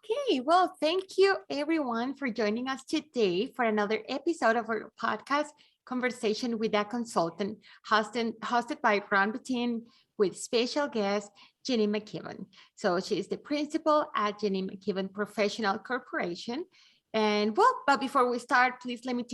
Okay, well, thank you everyone for joining us today for another episode of our podcast, Conversation with a Consultant, hosted by Ron Bettin with special guest, Jeanie McKibbon. So she is the principal at Jeanie McKibbon Professional Corporation. And well, but before we start, please let me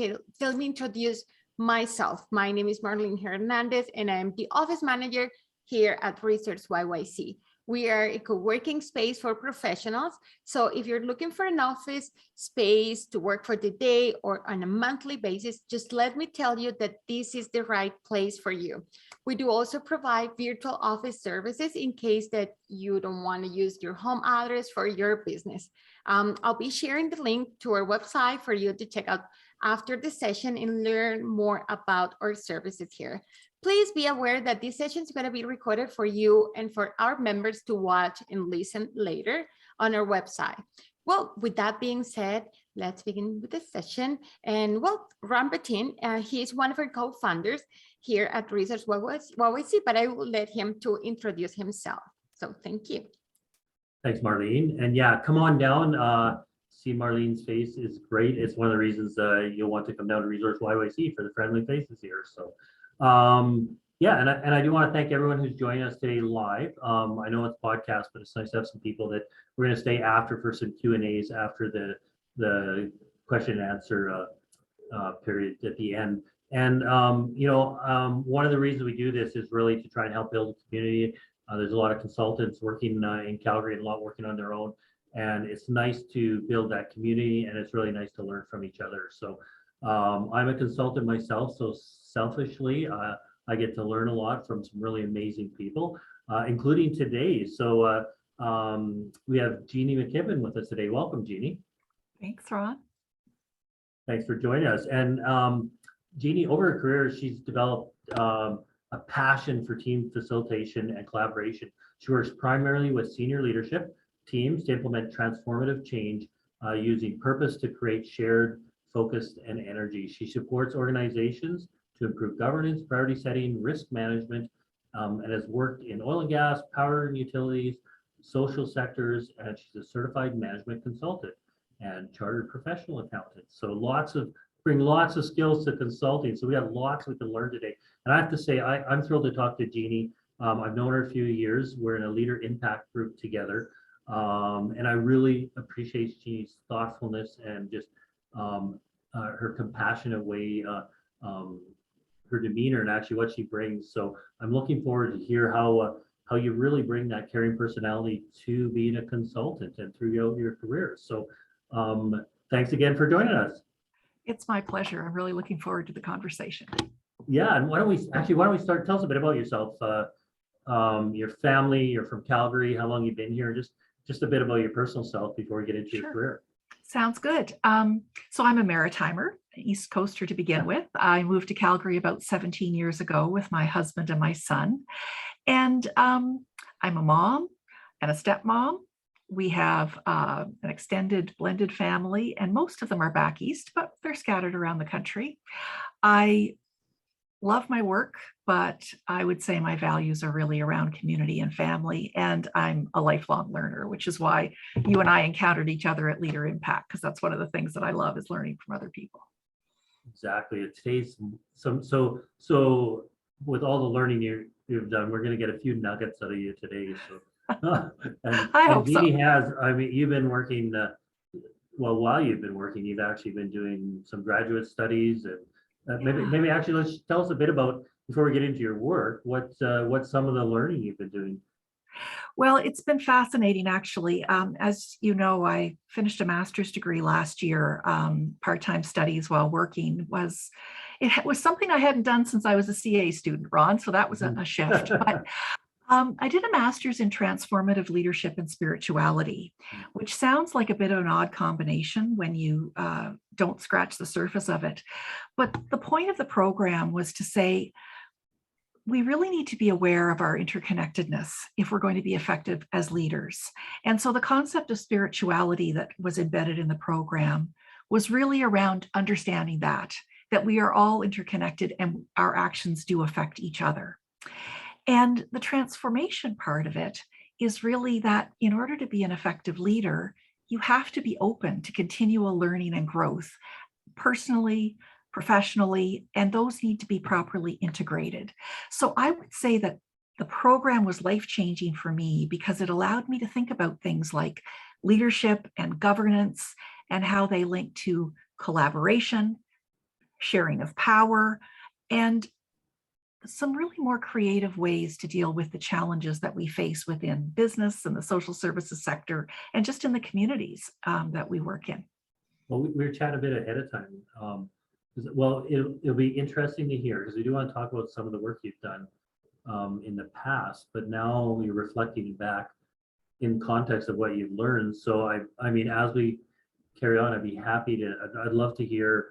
introduce myself. My name is Marlene Hernandez, and I'm the office manager here at ReSourceYYC. We are a co-working space for professionals. So if you're looking for an office space to work for the day or on a monthly basis, just let me tell you that this is the right place for you. We do also provide virtual office services in case that you don't want to use your home address for your business. I'll be sharing the link to our website for you to check out after the session and learn more about our services here. Please be aware that this session is going to be recorded for you and for our members to watch and listen later on our website. Well, with that being said, let's begin with the session. And well, Ron Bettin, he is one of our co-founders here at ReSourceYYC, but I will let him to introduce himself. So thank you. Thanks, Marlene. And yeah, come on down. See Marlene's face is great. It's one of the reasons you'll want to come down to ReSourceYYC for the friendly faces here. So yeah, and I do want to thank everyone who's joining us today live. I know it's podcast, but it's nice to have some people that we're going to stay after for some Q&As after the question and answer period at the end. And one of the reasons we do this is really to try and help build a community. There's a lot of consultants working in Calgary and a lot working on their own. And it's nice to build that community, and it's really nice to learn from each other. So I'm a consultant myself, so selfishly, I get to learn a lot from some really amazing people, including today. So we have Jeanie McKibbon with us today. Welcome, Jeanie. Thanks, Ron. Thanks for joining us. And Jeanie, over her career, she's developed a passion for team facilitation and collaboration. She works primarily with senior leadership teams to implement transformative change using purpose to create shared, focused, and energy. She supports organizations to improve governance, priority setting, risk management, and has worked in oil and gas, power and utilities, social sectors, and she's a certified management consultant and chartered professional accountant. So bring lots of skills to consulting. So we have lots we can learn today. And I have to say, I'm thrilled to talk to Jeanie. I've known her a few years. We're in a leader impact group together. And I really appreciate Jeanie's thoughtfulness and just her compassionate way, her demeanor, and actually what she brings. So I'm looking forward to hear how you really bring that caring personality to being a consultant and through your career. So thanks again for joining us. It's my pleasure. I'm really looking forward to the conversation. Yeah, and why don't we start? Tell us a bit about yourself, your family. You're from Calgary. How long you've been here? Just a bit about your personal self before we get into your career. Sounds good. So I'm a Maritimer, East Coaster to begin with. I moved to Calgary about 17 years ago with my husband and my son. And I'm a mom and a stepmom. We have an extended blended family, and most of them are back east, but they're scattered around the country. I love my work, but I would say my values are really around community and family, and I'm a lifelong learner, which is why you and I encountered each other at Leader Impact, because that's one of the things that I love is learning from other people. Exactly. Today's so with all the learning you've done, we're going to get a few nuggets out of you today. So I hope so. Jeanie has, I mean, you've been working, while you've been working, you've actually been doing some graduate studies, and maybe actually let's tell us a bit about, before we get into your work, what's some of the learning you've been doing? Well, it's been fascinating, actually. As you know, I finished a master's degree last year. Part-time studies while working was something I hadn't done since I was a CA student, Ron. So that was a shift. But I did a master's in transformative leadership and spirituality, which sounds like a bit of an odd combination when you don't scratch the surface of it. But the point of the program was to say, we really need to be aware of our interconnectedness if we're going to be effective as leaders. And so the concept of spirituality that was embedded in the program was really around understanding that we are all interconnected and our actions do affect each other. And the transformation part of it is really that in order to be an effective leader, you have to be open to continual learning and growth, personally, professionally, and those need to be properly integrated. So I would say that the program was life-changing for me because it allowed me to think about things like leadership and governance and how they link to collaboration, sharing of power, and some really more creative ways to deal with the challenges that we face within business and the social services sector and just in the communities that we work in. Well, we were chatting a bit ahead of time. Well, it'll be interesting to hear because we do want to talk about some of the work you've done in the past, but now you're reflecting back in context of what you've learned. So I mean, as we carry on, I'd love to hear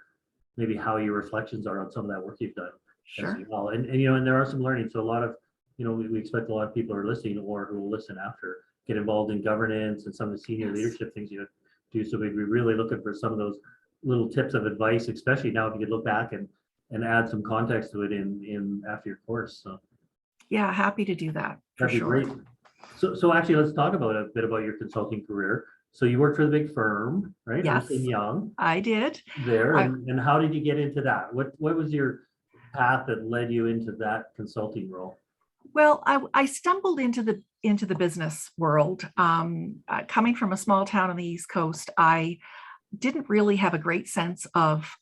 maybe how your reflections are on some of that work you've done. Sure. As well. And you know, and there are some learning. So a lot of, you know, we expect a lot of people who are listening or who will listen after get involved in governance and some of the senior leadership things you do. So we'd be really looking for some of those little tips of advice, especially now if you could look back and add some context to it in after your course. So yeah, happy to do that. For that'd be sure. great. So actually, let's talk about a bit about your consulting career. So you worked for the big firm, right? Yes, Ernst & Young. I did. There, and how did you get into that? What was your path that led you into that consulting role? Well, I stumbled into the business world. Coming from a small town on the East Coast, I didn't really have a great sense of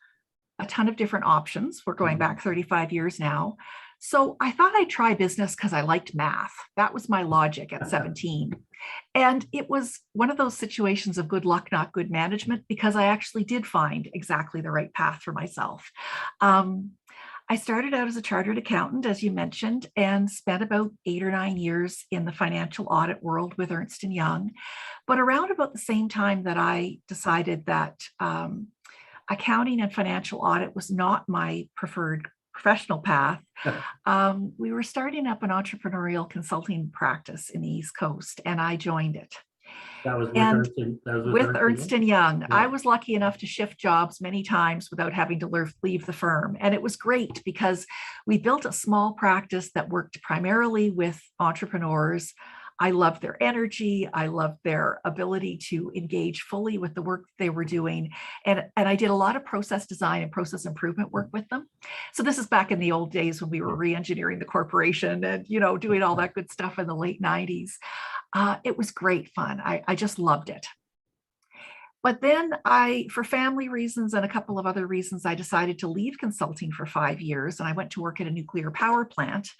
a ton of different options. We're going back 35 years now. So I thought I'd try business because I liked math. That was my logic at 17. And it was one of those situations of good luck, not good management, because I actually did find exactly the right path for myself. I started out as a chartered accountant, as you mentioned, and spent about 8 or 9 years in the financial audit world with Ernst & Young. But around about the same time that I decided that accounting and financial audit was not my preferred professional path, we were starting up an entrepreneurial consulting practice in the East Coast, and I joined it. That was with Ernst & Young. Yeah. I was lucky enough to shift jobs many times without having to leave the firm. And it was great because we built a small practice that worked primarily with entrepreneurs. I loved their energy. I loved their ability to engage fully with the work they were doing. And I did a lot of process design and process improvement work with them. So this is back in the old days when we were re-engineering the corporation and, you know, doing all that good stuff in the late 90s. It was great fun. I just loved it. But then for family reasons and a couple of other reasons, I decided to leave consulting for 5 years. And I went to work at a nuclear power plant,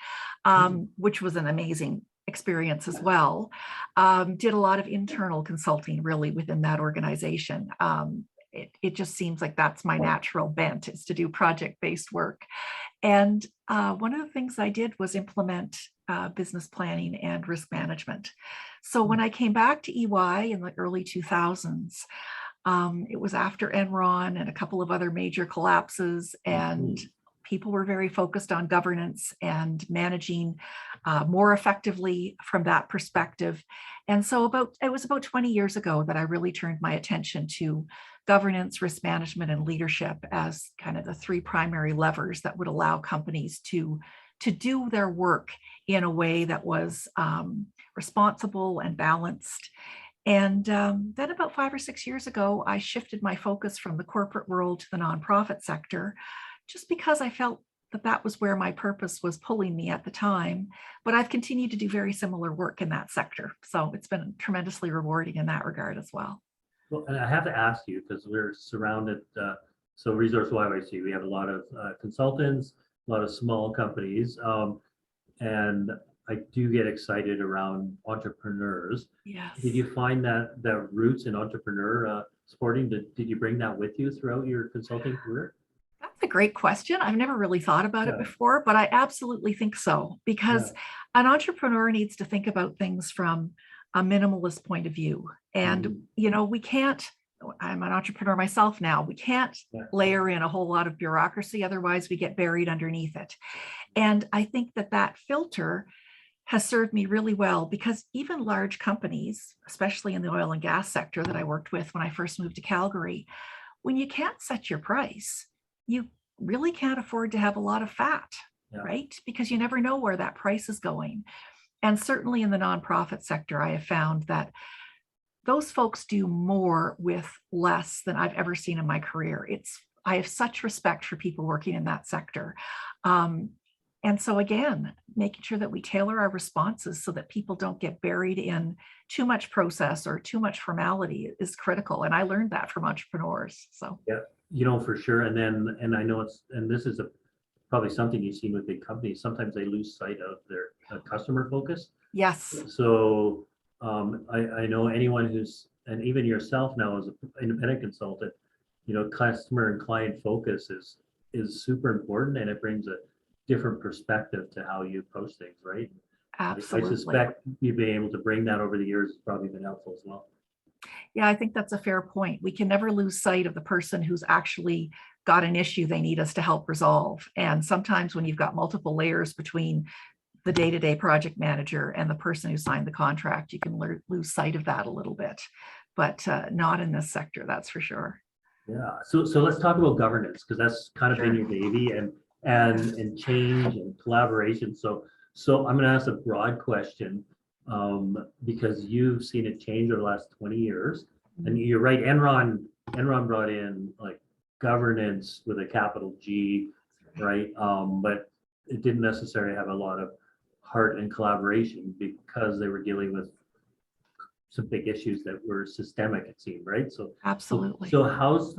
which was an amazing experience as well. Did a lot of internal consulting really within that organization. It just seems like that's my natural bent, is to do project-based work. And one of the things I did was implement business planning and risk management. So when I came back to EY in the early 2000s, it was after Enron and a couple of other major collapses, and people were very focused on governance and managing more effectively from that perspective. And so it was about 20 years ago that I really turned my attention to governance, risk management, and leadership as kind of the 3 primary levers that would allow companies to do their work in a way that was responsible and balanced. And then about 5 or 6 years ago, I shifted my focus from the corporate world to the nonprofit sector, just because I felt that was where my purpose was pulling me at the time. But I've continued to do very similar work in that sector. So it's been tremendously rewarding in that regard as well. Well, and I have to ask you, because we're surrounded, so ReSourceYYC, we have a lot of consultants, a lot of small companies, and I do get excited around entrepreneurs. Yes. Did you find that roots in entrepreneur supporting, did you bring that with you throughout your consulting career? That's a great question. I've never really thought about it before, but I absolutely think so, because an entrepreneur needs to think about things from a minimalist point of view. And, you know, I'm an entrepreneur myself now, we can't layer in a whole lot of bureaucracy, otherwise we get buried underneath it. And I think that filter has served me really well, because even large companies, especially in the oil and gas sector that I worked with when I first moved to Calgary, when you can't set your price, you really can't afford to have a lot of fat, right? Because you never know where that price is going. And certainly in the nonprofit sector, I have found that those folks do more with less than I've ever seen in my career. I have such respect for people working in that sector. And so again, making sure that we tailor our responses so that people don't get buried in too much process or too much formality is critical. And I learned that from entrepreneurs. So yeah, for sure. And I know this is probably something you've seen with big companies. Sometimes they lose sight of their customer focus. yes, So I know anyone and even yourself now as an independent consultant, customer and client focus is super important, and it brings a different perspective to how you approach things, right? absolutely. I suspect you being able to bring that over the years has probably been helpful as well. Yeah, I think that's a fair point. We can never lose sight of the person who's actually got an issue they need us to help resolve. And sometimes when you've got multiple layers between the day-to-day project manager and the person who signed the contract, you can lose sight of that a little bit, but not in this sector, that's for sure. Yeah. So let's talk about governance, because that's kind of Sure. been your baby, and change and collaboration. So I'm going to ask a broad question, because you've seen it change over the last 20 years. And you're right, Enron brought in like governance with a capital G, right? But it didn't necessarily have a lot of heart and collaboration because they were dealing with some big issues that were systemic, it seemed, right? So Absolutely. So how's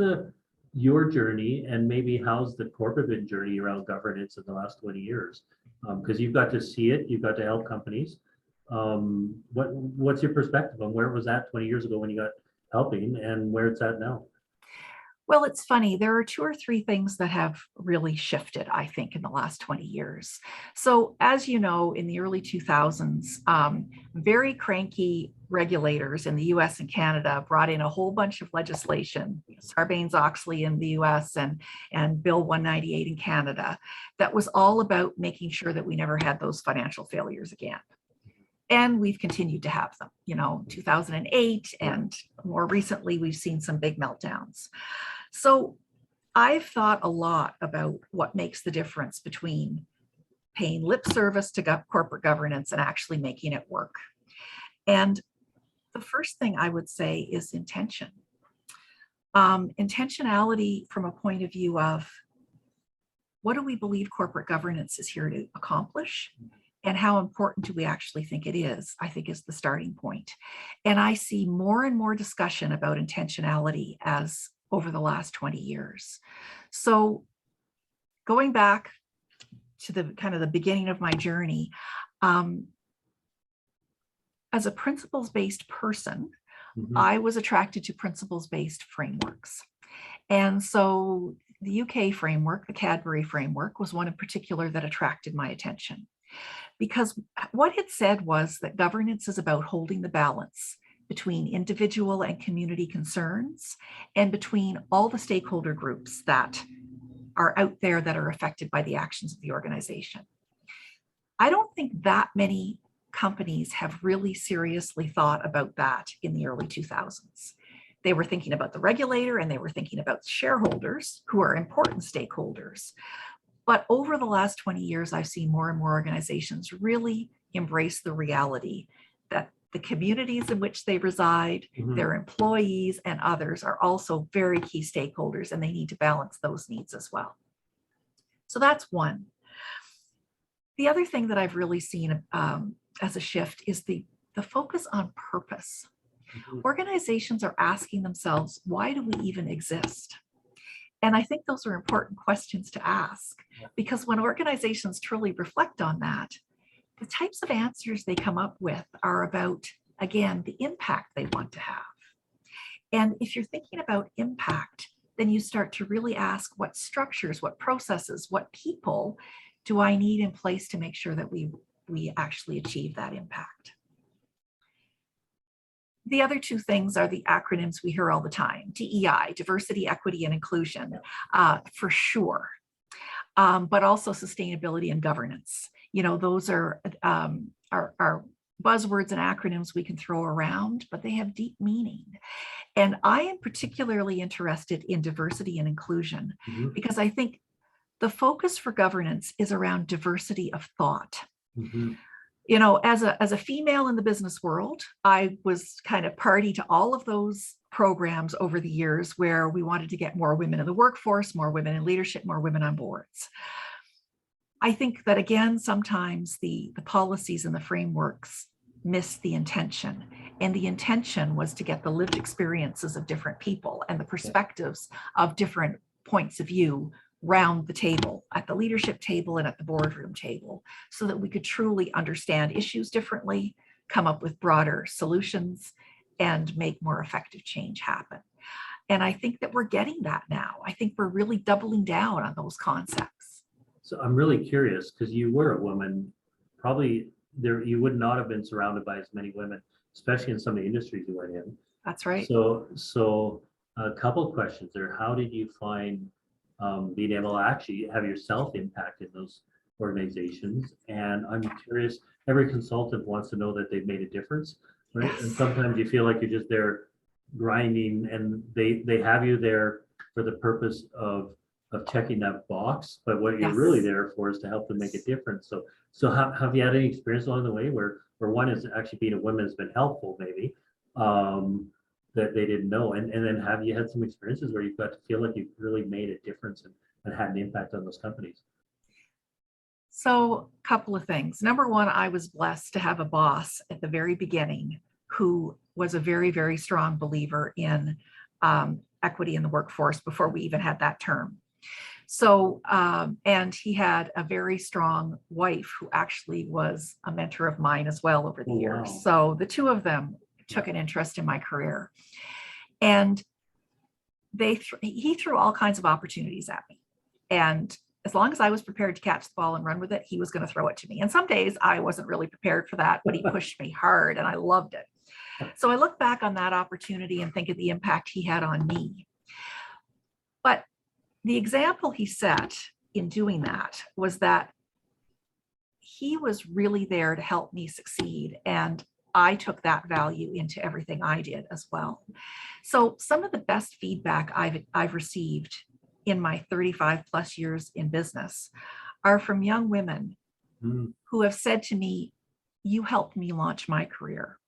your journey, and maybe how's the corporate journey around governance in the last 20 years? Because you've got to see it, you've got to help companies. What's your perspective on where it was at 20 years ago when you got helping, and where it's at now? Well, it's funny. There are 2 or 3 things that have really shifted, I think, in the last 20 years. So as you know, in the early 2000s, very cranky regulators in the US and Canada brought in a whole bunch of legislation, Sarbanes-Oxley in the US and Bill 198 in Canada, that was all about making sure that we never had those financial failures again. And we've continued to have them, 2008, and more recently, we've seen some big meltdowns. So I've thought a lot about what makes the difference between paying lip service to corporate governance and actually making it work. And the first thing I would say is intention. Intentionality from a point of view of what do we believe corporate governance is here to accomplish? And how important do we actually think it is, I think is the starting point. And I see more and more discussion about intentionality as over the last 20 years. So going back to the kind of the beginning of my journey, as a principles-based person, I was attracted to principles-based frameworks. And so the UK framework, the Calgary framework, was one in particular that attracted my attention. Because what it said was that governance is about holding the balance between individual and community concerns and between all the stakeholder groups that are out there that are affected by the actions of the organization. I don't think that many companies have really seriously thought about that in the early 2000s. They were thinking about the regulator and they were thinking about shareholders, who are important stakeholders. But over the last 20 years, I've seen more and more organizations really embrace the reality that the communities in which they reside, their employees and others are also very key stakeholders, and they need to balance those needs as well. So that's one. The other thing that I've really seen as a shift is the focus on purpose. Organizations are asking themselves, why do we even exist? And I think those are important questions to ask, because when organizations truly reflect on that, the types of answers they come up with are about, again, the impact they want to have. And if you're thinking about impact, then you start to really ask what structures, what processes, what people do I need in place to make sure that we actually achieve that impact. The other 2 things are the acronyms we hear all the time: DEI, diversity, equity, and inclusion, for sure, but also sustainability and governance. Those are buzzwords and acronyms we can throw around, but they have deep meaning. And I am particularly interested in diversity and inclusion because I think the focus for governance is around diversity of thought. You know, as a female in the business world, I was kind of party to all of those programs over the years where we wanted to get more women in the workforce, more women in leadership, more women on boards. I think that, again, sometimes the policies and the frameworks miss the intention. And the intention was to get the lived experiences of different people and the perspectives of different points of view round the table, at the leadership table and at the boardroom table, so that we could truly understand issues differently, come up with broader solutions, and make more effective change happen. And I think that we're getting that now. I think we're really doubling down on those concepts. So I'm really curious, because you were a woman, probably you would not have been surrounded by as many women, especially in some of the industries you were in. That's right. So a couple of questions there. How did you find being able to actually have yourself impact in those organizations? And I'm curious, every consultant wants to know that they've made a difference, right? Yes. And sometimes you feel like you're just there grinding, and they have you there for the purpose of checking that box, but what you're Yes. really there for is to help them make a difference. So have you had any experience along the way where one is actually being a woman has been helpful, maybe, that they didn't know, and then have you had some experiences where you've got to feel like you've really made a difference and had an impact on those companies? So a couple of things. Number one, I was blessed to have a boss at the very beginning who was a very, very strong believer in equity in the workforce before we even had that term. So, and he had a very strong wife who actually was a mentor of mine as well over the years. Wow. So the two of them took an interest in my career, and he threw all kinds of opportunities at me. And as long as I was prepared to catch the ball and run with it, he was going to throw it to me. And some days I wasn't really prepared for that, but he pushed me hard and I loved it. So I look back on that opportunity and think of the impact he had on me. But the example he set in doing that was that he was really there to help me succeed. And I took that value into everything I did as well. So some of the best feedback I've received in my 35 plus years in business are from young women who have said to me, "You helped me launch my career."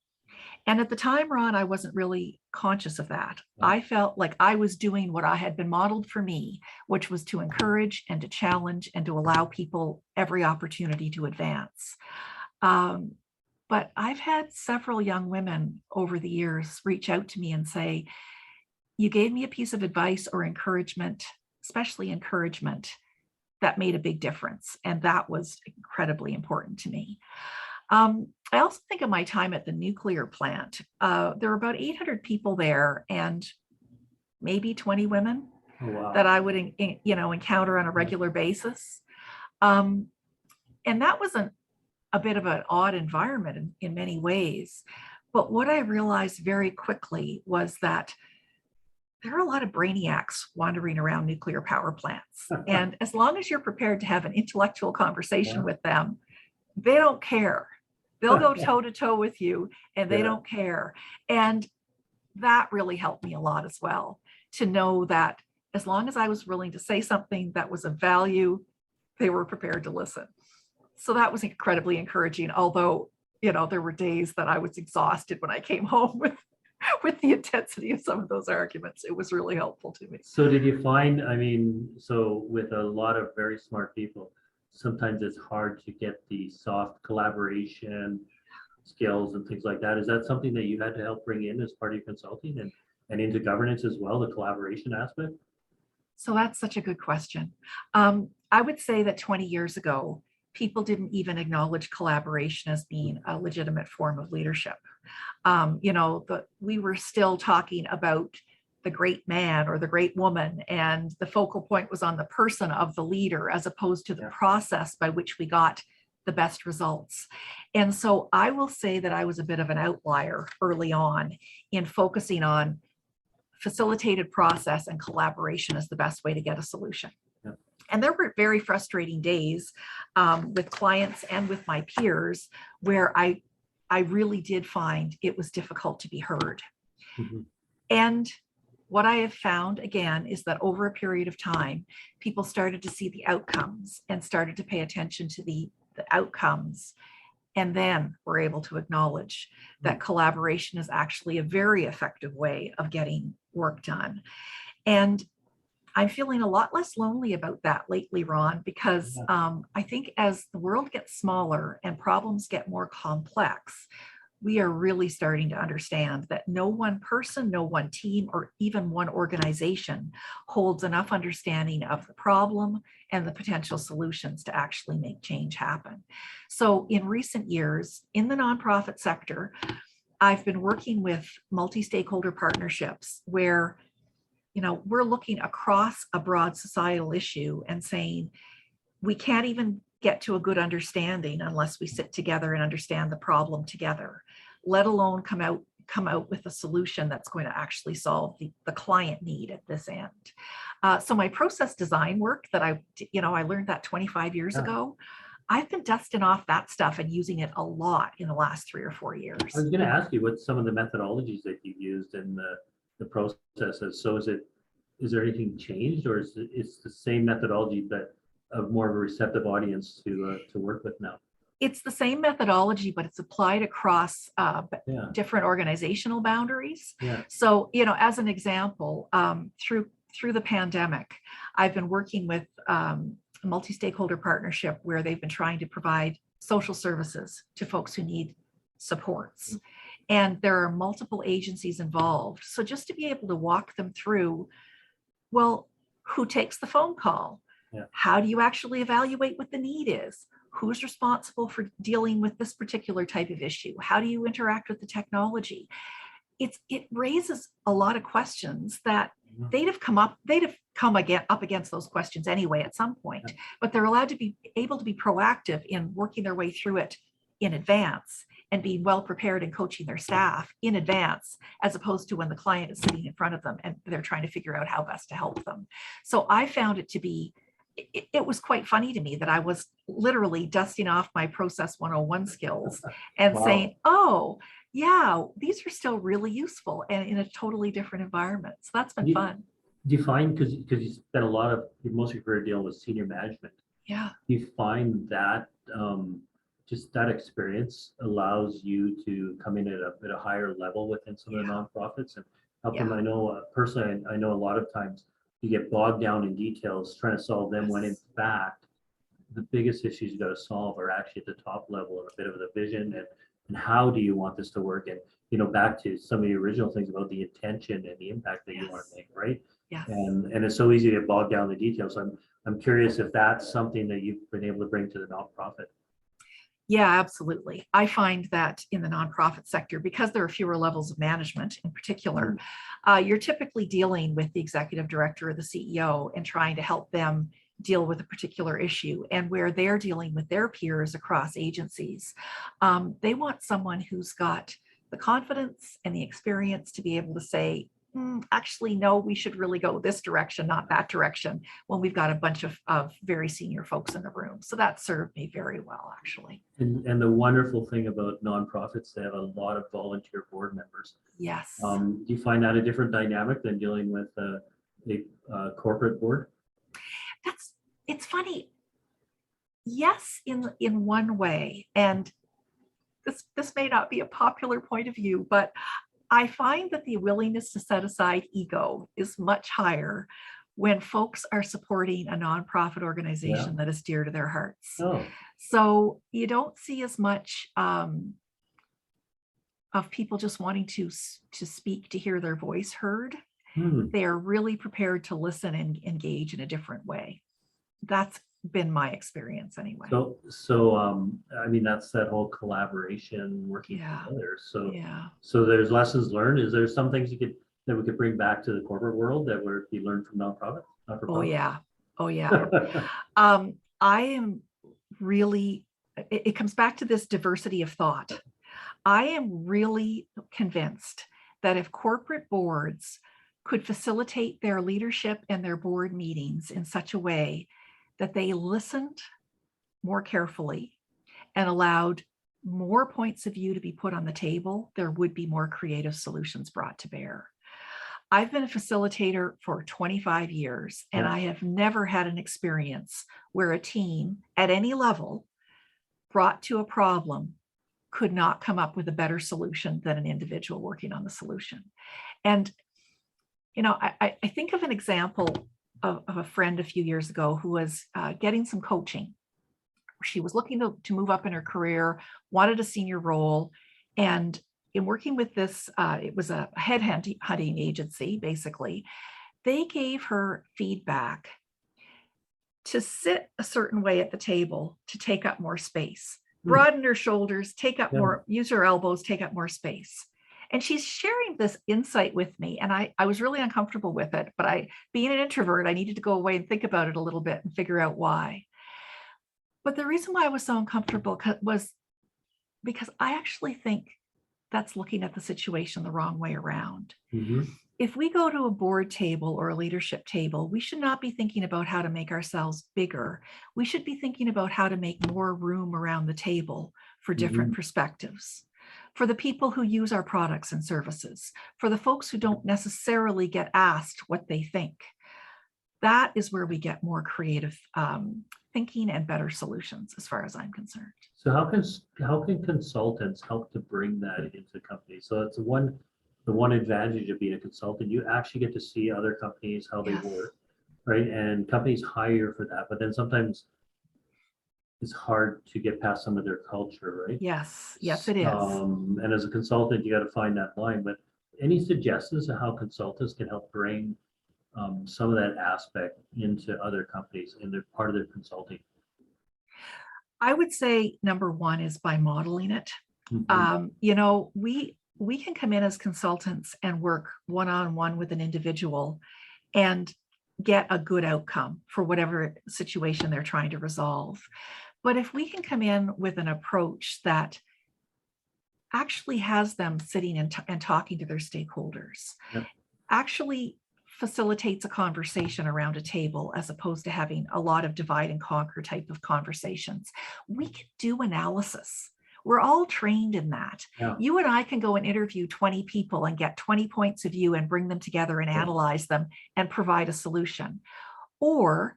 And at the time, Ron, I wasn't really conscious of that. I felt like I was doing what I had been modeled for me, which was to encourage and to challenge and to allow people every opportunity to advance. But I've had several young women over the years reach out to me and say, "You gave me a piece of advice or encouragement, especially encouragement, that made a big difference." And that was incredibly important to me. I also think of my time at the nuclear plant. There were about 800 people there and maybe 20 women that I would encounter on a regular basis. And that was a bit of an odd environment in many ways. But what I realized very quickly was that there are a lot of brainiacs wandering around nuclear power plants. And as long as you're prepared to have an intellectual conversation with them, they don't care. They'll go toe to toe with you and they don't care. And that really helped me a lot as well, to know that as long as I was willing to say something that was of value, they were prepared to listen. So that was incredibly encouraging, although, there were days that I was exhausted when I came home with the intensity of some of those arguments. It was really helpful to me. So did you find, so with a lot of very smart people, sometimes it's hard to get the soft collaboration skills and things like that. Is that something that you had to help bring in as part of your consulting and into governance as well, the collaboration aspect? So that's such a good question. I would say that 20 years ago, people didn't even acknowledge collaboration as being a legitimate form of leadership. We were still talking about the great man or the great woman, and the focal point was on the person of the leader as opposed to the process by which we got the best results. And so I will say that I was a bit of an outlier early on in focusing on facilitated process and collaboration as the best way to get a solution. And there were very frustrating days with clients and with my peers where I really did find it was difficult to be heard. And what I have found, again, is that over a period of time, people started to see the outcomes and started to pay attention to the outcomes And then we're able to acknowledge that collaboration is actually a very effective way of getting work done. And I'm feeling a lot less lonely about that lately, Ron, because I think as the world gets smaller and problems get more complex, we are really starting to understand that no one person, no one team, or even one organization holds enough understanding of the problem and the potential solutions to actually make change happen. So in recent years, in the nonprofit sector, I've been working with multi-stakeholder partnerships where, you know, we're looking across a broad societal issue and saying, we can't even get to a good understanding unless we sit together and understand the problem together, let alone come out with a solution that's going to actually solve the client need at this end. So my process design work that I learned that 25 years ago, I've been dusting off that stuff and using it a lot in the last 3 or 4 years. I was going to ask you what some of the methodologies that you've used in the processes. So is there anything changed, or is it's the same methodology but of more of a receptive audience to work with now? It's the same methodology, but it's applied across different organizational boundaries. Yeah. So, you know, as an example, through the pandemic, I've been working with a multi-stakeholder partnership where they've been trying to provide social services to folks who need supports. And there are multiple agencies involved. So just to be able to walk them through, well, who takes the phone call? Yeah. How do you actually evaluate what the need is? Who's responsible for dealing with this particular type of issue? How do you interact with the technology? It raises a lot of questions that they'd have come up against those questions anyway at some point, but they're allowed to be able to be proactive in working their way through it in advance and being well prepared and coaching their staff in advance, as opposed to when the client is sitting in front of them and they're trying to figure out how best to help them. So I found it to be, it was quite funny to me that I was literally dusting off my process 101 skills and saying, oh, yeah, these are still really useful and in a totally different environment. So that's been fun. Do you find, because you spent a lot of most of your career dealing with senior management, yeah, do you find that just that experience allows you to come in at a higher level within some of the nonprofits and help them? I know personally, I know a lot of times you get bogged down in details trying to solve them when in fact the biggest issues you got to solve are actually at the top level and a bit of the vision and how do you want this to work, and you know, back to some of the original things about the intention and the impact that you want to make, right? Yes. And it's so easy to get bogged down in the details. So I'm curious if that's something that you've been able to bring to the nonprofit. Yeah, absolutely. I find that in the nonprofit sector, because there are fewer levels of management in particular, you're typically dealing with the executive director or the CEO and trying to help them deal with a particular issue. And where they're dealing with their peers across agencies, they want someone who's got the confidence and the experience to be able to say, actually, no, we should really go this direction, not that direction, when we've got a bunch of very senior folks in the room. So that served me very well, actually. And the wonderful thing about nonprofits, they have a lot of volunteer board members. Yes. Do you find that a different dynamic than dealing with a corporate board? It's funny. Yes, in one way, and this may not be a popular point of view, but I find that the willingness to set aside ego is much higher when folks are supporting a nonprofit organization that is dear to their hearts. Oh. So you don't see as much of people just wanting to speak to hear their voice heard. They are really prepared to listen and engage in a different way. That's been my experience anyway. So I mean, that's that whole collaboration, working together. So there's lessons learned. Is there some things that we could bring back to the corporate world that would be learned from nonprofit? Oh yeah. I am really, it comes back to this diversity of thought. I am really convinced that if corporate boards could facilitate their leadership and their board meetings in such a way that they listened more carefully and allowed more points of view to be put on the table, there would be more creative solutions brought to bear. I've been a facilitator for 25 years, and I have never had an experience where a team at any level brought to a problem could not come up with a better solution than an individual working on the solution. And, I think of an example of a friend a few years ago who was getting some coaching. She was looking to move up in her career, wanted a senior role. And in working with this, it was a headhunting agency, basically. They gave her feedback to sit a certain way at the table to take up more space, broaden her shoulders, take up more, use her elbows, take up more space. And she's sharing this insight with me. And I was really uncomfortable with it, but being an introvert, I needed to go away and think about it a little bit and figure out why. But the reason why I was so uncomfortable was because I actually think that's looking at the situation the wrong way around. Mm-hmm. If we go to a board table or a leadership table, we should not be thinking about how to make ourselves bigger. We should be thinking about how to make more room around the table for different perspectives, for the people who use our products and services, for the folks who don't necessarily get asked what they think. That is where we get more creative thinking and better solutions, as far as I'm concerned. So how can consultants help to bring that into companies? So it's the one advantage of being a consultant. You actually get to see other companies, how they work, right? And companies hire for that, but then sometimes it's hard to get past some of their culture, right? Yes, it is. And as a consultant, you got to find that line. But any suggestions of how consultants can help bring some of that aspect into other companies in their part of their consulting? I would say number one is by modeling it. We can come in as consultants and work one-on-one with an individual and get a good outcome for whatever situation they're trying to resolve. But if we can come in with an approach that actually has them sitting and talking to their stakeholders, actually facilitates a conversation around a table as opposed to having a lot of divide and conquer type of conversations, we can do analysis. We're all trained in that. You and I can go and interview 20 people and get 20 points of view and bring them together and analyze them and provide a solution. Or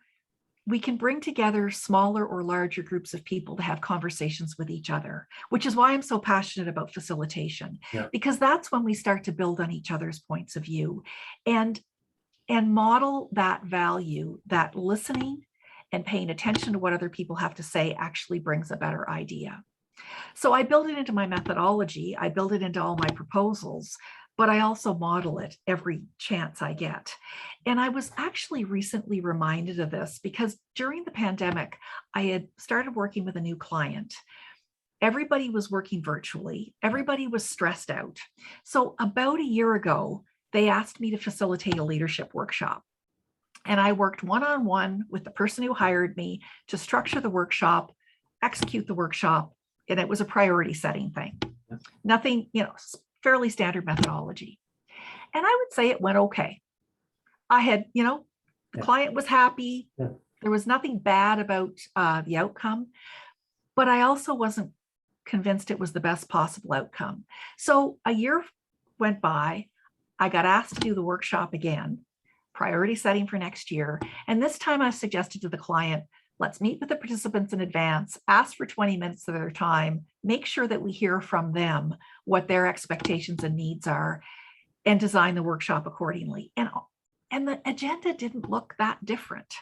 we can bring together smaller or larger groups of people to have conversations with each other, which is why I'm so passionate about facilitation, because that's when we start to build on each other's points of view and model that value, that listening and paying attention to what other people have to say actually brings a better idea. So I build it into my methodology, I build it into all my proposals, but I also model it every chance I get. And I was actually recently reminded of this because during the pandemic, I had started working with a new client. Everybody was working virtually. Everybody was stressed out. So about a year ago, they asked me to facilitate a leadership workshop. And I worked one-on-one with the person who hired me to structure the workshop, execute the workshop, and it was a priority setting thing. Nothing, fairly standard methodology. And I would say it went okay. I had, the client was happy. There was nothing bad about the outcome, but I also wasn't convinced it was the best possible outcome. So a year went by. I got asked to do the workshop again, priority setting for next year. And this time I suggested to the client, let's meet with the participants in advance, ask for 20 minutes of their time, make sure that we hear from them what their expectations and needs are, and design the workshop accordingly. And the agenda didn't look that different.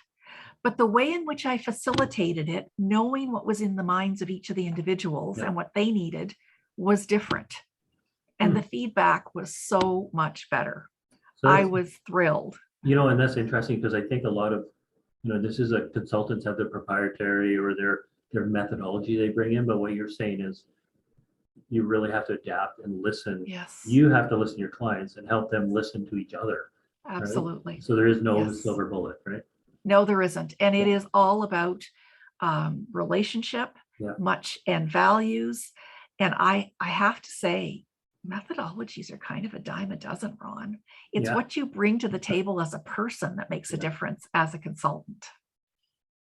But the way in which I facilitated it, knowing what was in the minds of each of the individuals and what they needed was different. And the feedback was so much better. So I was thrilled. And that's interesting because I think a lot of, this is consultants have their proprietary or their methodology they bring in, but what you're saying is you really have to adapt and listen. Yes. You have to listen to your clients and help them listen to each other. Absolutely. Right? So there is no silver bullet, right? No, there isn't. And it is all about relationship, much and values. And I have to say, methodologies are kind of a dime a dozen, Ron. It's what you bring to the table as a person that makes a difference as a consultant.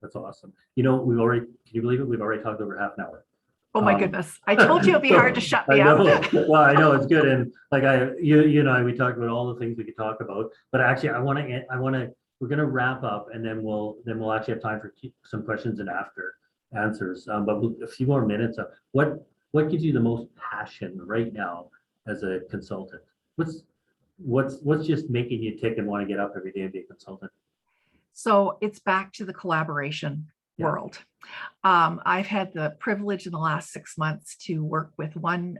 That's awesome. Can you believe it? We've already talked over half an hour. Oh my goodness. I told you it'd be hard to shut me up. Well, I know it's good. And you and I, we talked about all the things we could talk about, but actually we're going to wrap up and then we'll actually have time for some questions and after answers. But a few more minutes of what gives you the most passion right now as a consultant? What's just making you tick and want to get up every day and be a consultant? So it's back to the collaboration Yeah. world. I've had the privilege in the last 6 months to work with one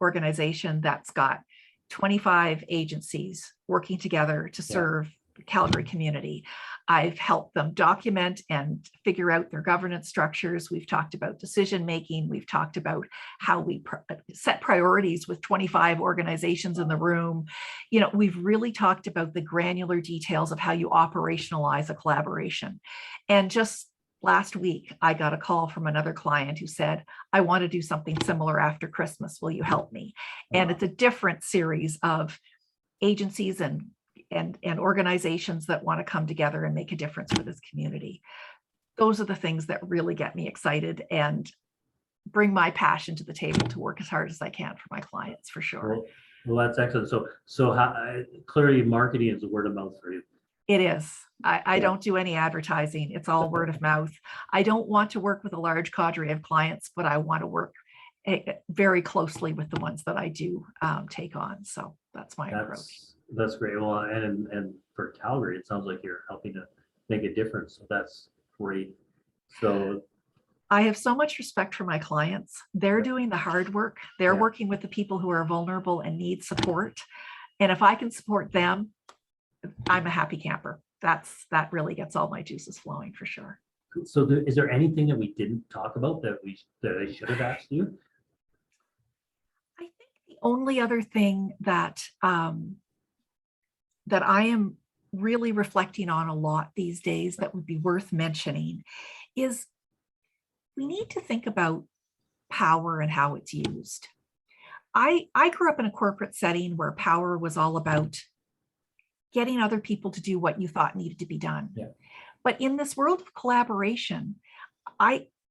organization that's got 25 agencies working together to serve the Calgary community. I've helped them document and figure out their governance structures. We've talked about decision making. We've talked about how we set priorities with 25 organizations in the room. You know, we've really talked about the granular details of how you operationalize a collaboration. And just last week, I got a call from another client who said, I want to do something similar after Christmas. Will you help me? And it's a different series of agencies and organizations that want to come together and make a difference for this community. Those are the things that really get me excited and bring my passion to the table to work as hard as I can for my clients, for sure. Well, that's excellent. So how, clearly marketing is a word of mouth for you. It is. I don't do any advertising. It's all word of mouth. I don't want to work with a large cadre of clients, but I want to work very closely with the ones that I do take on. So that's my approach. That's great. Well, and for Calgary, it sounds like you're helping to make a difference. So that's great. So I have so much respect for my clients. They're doing the hard work. They're Yeah. working with the people who are vulnerable and need support. And if I can support them, I'm a happy camper. That really gets all my juices flowing, for sure. So is there anything that we didn't talk about that I should have asked you? I think the only other thing that that I am really reflecting on a lot these days that would be worth mentioning is we need to think about power and how it's used. I grew up in a corporate setting where power was all about getting other people to do what you thought needed to be done. Yeah. But in this world of collaboration,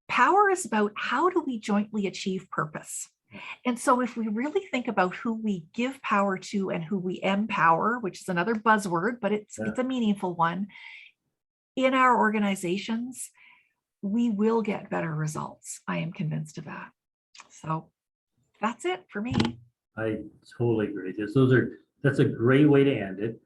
power is about how do we jointly achieve purpose? And so if we really think about who we give power to and who we empower, which is another buzzword, but it's a meaningful one, in our organizations, we will get better results. I am convinced of that. So that's it for me. I totally agree. That's a great way to end it.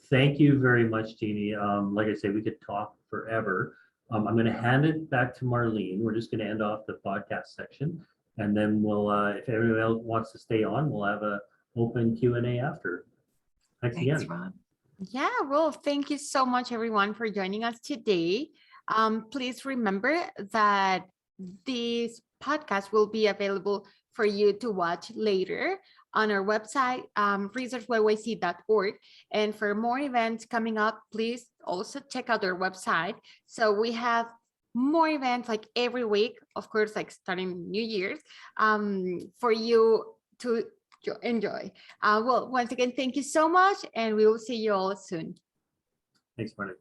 Thank you very much, Jeanie. Like I say, we could talk forever. I'm going to hand it back to Marlene. We're just going to end off the podcast section. And then we'll, if everyone else wants to stay on, we'll have an open Q&A after. Thanks again. Ron. Yeah, well, thank you so much, everyone, for joining us today. Please remember that this podcast will be available for you to watch later on our website, ReSourceYYC.org. And for more events coming up, please also check out our website. So we have more events like every week, of course, like starting New Year's, for you to enjoy. Well, once again, thank you so much, and we will see you all soon. Thanks, Marty.